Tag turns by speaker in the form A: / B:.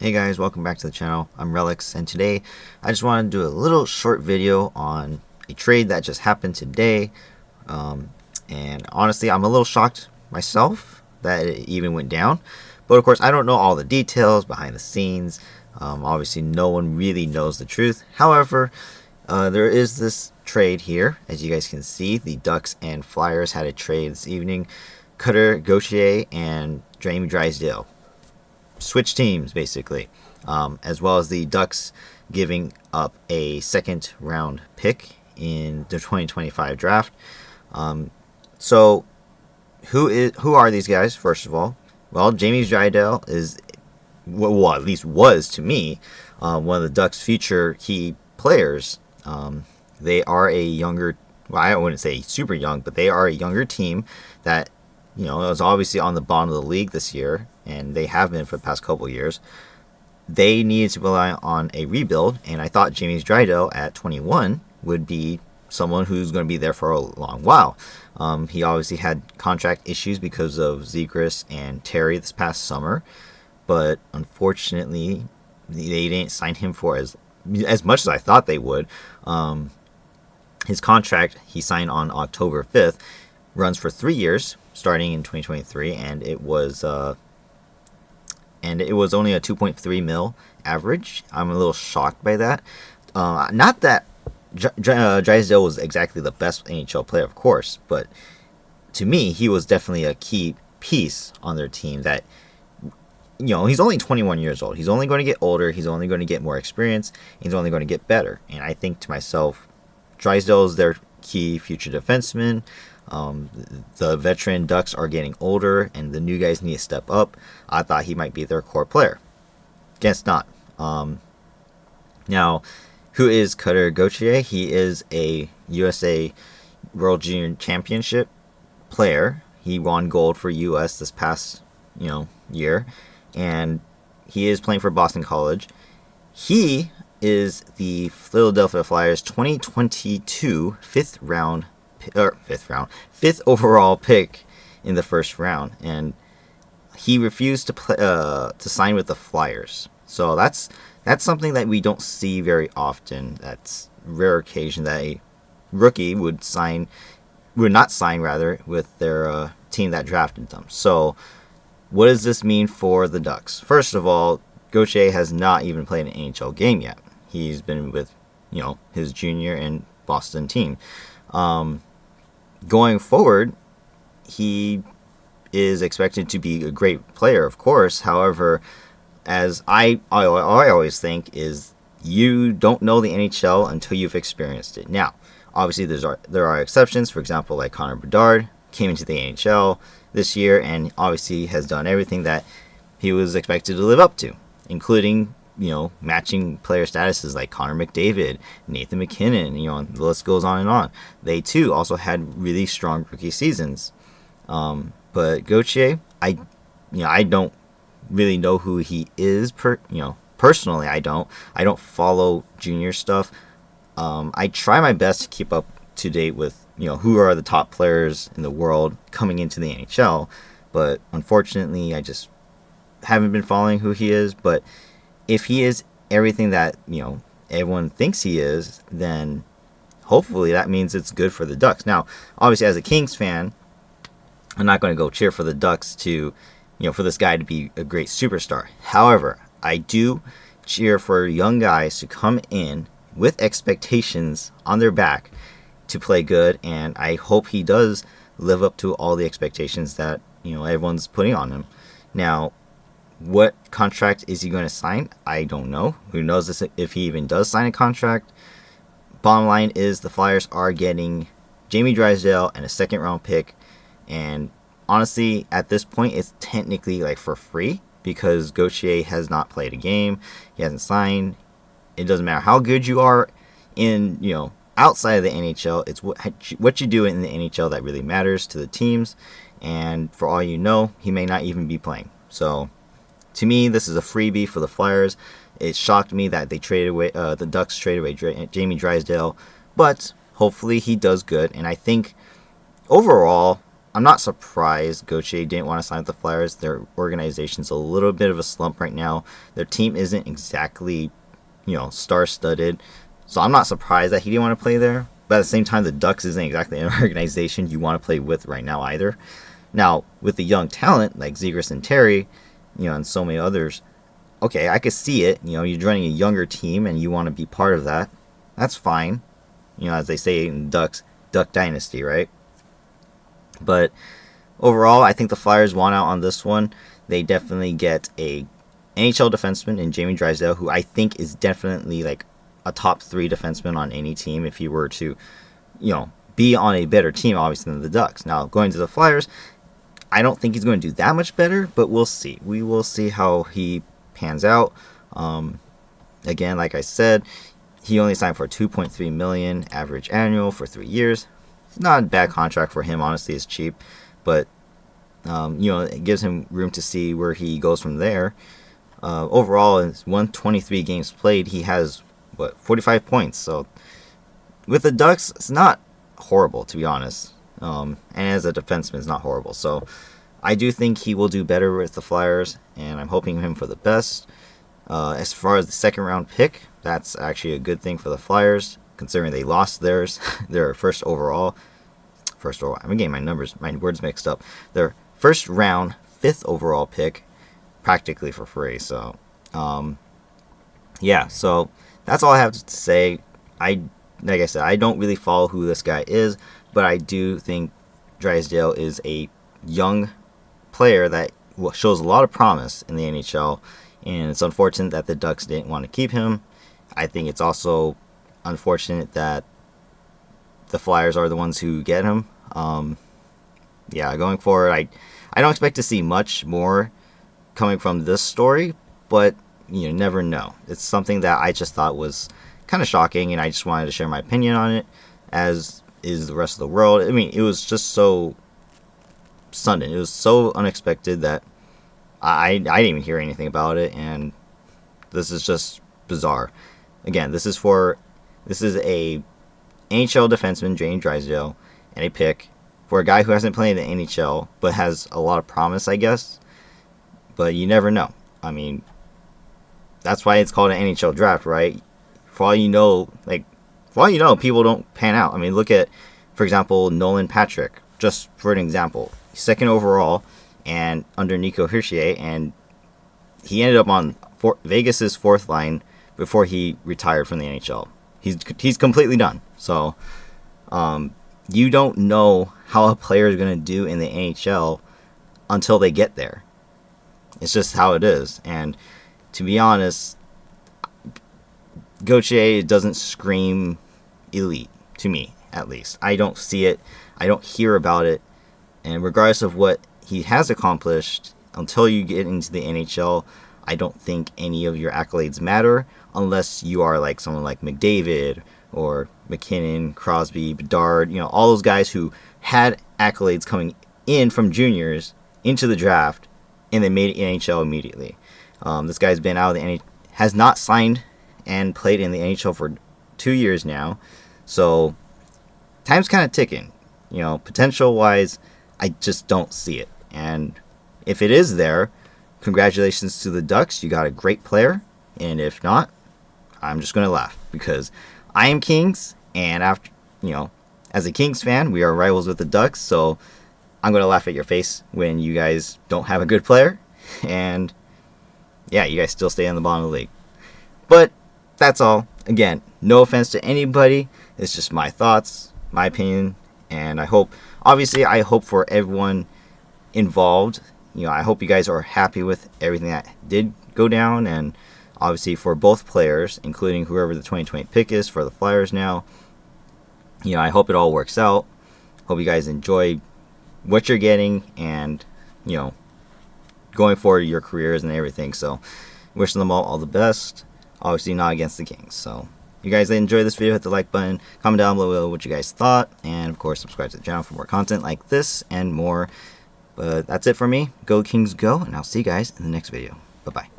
A: Hey guys, welcome back to the channel. I'm Relix, and today I just wanted to do a little short video on a trade that just happened today. And honestly, I'm a little shocked myself that it even went down. But of course, I don't know all the details behind the scenes. Obviously, no one really knows the truth. However, there is this trade here. As you guys can see, the Ducks and Flyers had a trade this evening. Cutter Gauthier and Drysdale switch teams basically, as well as the Ducks giving up a second round pick in the 2025 draft. So who are these guys? First of all, well, Jamie Drysdale is, well, at least was to me, one of the Ducks' future key players. They are a younger, well, I wouldn't say super young, but they are a younger team that, is obviously on the bottom of the league this year, and they have been for the past couple of years. They needed to rely on a rebuild, and I thought Jamie Drysdale at 21 would be someone who's going to be there for a long while. He obviously had contract issues because of Zegras and Terry this past summer, but unfortunately, they didn't sign him for as much as I thought they would. His contract he signed on October 5th runs for 3 years, starting in 2023, and it was only a 2.3 mil average. I'm a little shocked by that. Not that Drysdale was exactly the best NHL player, of course, but to me, he was definitely a key piece on their team. That, he's only 21 years old. He's only going to get older. He's only going to get more experience. He's only going to get better. And I think to myself, Drysdale is their key future defenseman. The veteran Ducks are getting older, and the new guys need to step up. I thought he might be their core player. Guess not. Now, who is Cutter Gauthier? He is a USA World Junior Championship player. He won gold for US this past, year, and he is playing for Boston College. He is the Philadelphia Flyers 2022 fifth overall pick in the first round, and he refused to play to sign with the Flyers. So that's something that we don't see very often. That's a rare occasion that a rookie would not sign with their team that drafted them. So what does this mean for the Ducks? First of all, Gauthier has not even played an NHL game yet. He's been with his junior and Boston team. Going forward, he is expected to be a great player, of course. However, as I always think, is you don't know the NHL until you've experienced it. Now, obviously, there are exceptions. For example, like Connor Bedard came into the NHL this year and obviously has done everything that he was expected to live up to, including matching player statuses like Connor McDavid, Nathan McKinnon, the list goes on and on. They too also had really strong rookie seasons. But Gauthier, I don't really know who he is personally. I don't follow junior stuff. I try my best to keep up to date with, who are the top players in the world coming into the NHL, but unfortunately I just haven't been following who he is. But if he is everything that, everyone thinks he is, then hopefully that means it's good for the Ducks. Now, obviously, as a Kings fan, I'm not going to go cheer for the Ducks to, for this guy to be a great superstar. However, I do cheer for young guys to come in with expectations on their back to play good, and I hope he does live up to all the expectations that, everyone's putting on him. Now, what contract is he going to sign? I don't know. Who knows this, if he even does sign a contract? Bottom line is the Flyers are getting Jamie Drysdale and a second round pick. And honestly, at this point, it's technically like for free because Gauthier has not played a game. He hasn't signed. It doesn't matter how good you are in, outside of the NHL. It's what you do in the NHL that really matters to the teams. And for all you know, he may not even be playing. So to me, this is a freebie for the Flyers. It shocked me that they traded away, the Ducks traded away Jamie Drysdale, but hopefully he does good. And I think overall, I'm not surprised Gauthier didn't want to sign with the Flyers. Their organization's a little bit of a slump right now. Their team isn't exactly, star-studded. So I'm not surprised that he didn't want to play there. But at the same time, the Ducks isn't exactly an organization you want to play with right now either. Now, with the young talent like Zegras and Terry, and so many others, okay, I could see it. You're running a younger team and you want to be part of that. That's fine. As they say in Ducks, Duck Dynasty, right? But overall, I think the Flyers won out on this one. They definitely get a NHL defenseman in Jamie Drysdale, who I think is definitely like a top 3 defenseman on any team if he were to, be on a better team, obviously, than the Ducks. Now, going to the Flyers, I don't think he's going to do that much better, but we'll see. We will see how he pans out. Again, like I said, he only signed for $2.3 million average annual for 3 years. It's not a bad contract for him. Honestly, it's cheap, but it gives him room to see where he goes from there. Overall, in 123 games played, he has 45 points. So with the Ducks, it's not horrible, to be honest. And as a defenseman, it's not horrible. So I do think he will do better with the Flyers, and I'm hoping him for the best. As far as the second round pick, that's actually a good thing for the Flyers, considering they lost their first overall. I'm getting my words mixed up. Their first round, 5th overall pick, practically for free. So, yeah. So that's all I have to say. Like I said, I don't really follow who this guy is, but I do think Drysdale is a young player that shows a lot of promise in the NHL, and it's unfortunate that the Ducks didn't want to keep him. I think it's also unfortunate that the Flyers are the ones who get him. Going forward, I don't expect to see much more coming from this story, but you never know. It's something that I just thought was kind of shocking, and I just wanted to share my opinion on it, as is the rest of the world. I mean, it was just so sudden. It was so unexpected that I didn't even hear anything about it, and this is just bizarre. Again, this is a NHL defenseman, Jamie Drysdale, and a pick for a guy who hasn't played in the NHL, but has a lot of promise, I guess. But you never know. I mean, that's why it's called an NHL draft, right? For all you know, people don't pan out. I mean, look at, for example, Nolan Patrick, just for an example. 2nd overall, and under Nico Hischier, and he ended up on Vegas's 4th line before he retired from the NHL. He's completely done. So, you don't know how a player is going to do in the NHL until they get there. It's just how it is. And to be honest, Gauthier doesn't scream elite, to me, at least. I don't see it. I don't hear about it. And regardless of what he has accomplished, until you get into the NHL, I don't think any of your accolades matter, unless you are like someone like McDavid or McKinnon, Crosby, Bedard, all those guys who had accolades coming in from juniors into the draft, and they made it NHL immediately. This guy's been out of the NHL, has not signed and played in the NHL for 2 years now, so time's kind of ticking. Potential-wise, I just don't see it. And if it is there, congratulations to the Ducks. You got a great player. And if not, I'm just going to laugh, because I am Kings, and after, as a Kings fan, we are rivals with the Ducks, so I'm going to laugh at your face when you guys don't have a good player, and yeah, you guys still stay on the bottom of the league. But that's all. Again, no offense to anybody. It's just my thoughts, my opinion, and I hope for everyone involved. I hope you guys are happy with everything that did go down, and obviously for both players, including whoever the 2020 pick is for the Flyers now. I hope it all works out. Hope you guys enjoy what you're getting, and going forward your careers and everything. So wishing them all the best. Obviously not against the Kings. So if you guys enjoyed this video, hit the like button, comment down below what you guys thought, and of course subscribe to the channel for more content like this and more. But that's it for me. Go Kings go, and I'll see you guys in the next video. Bye bye.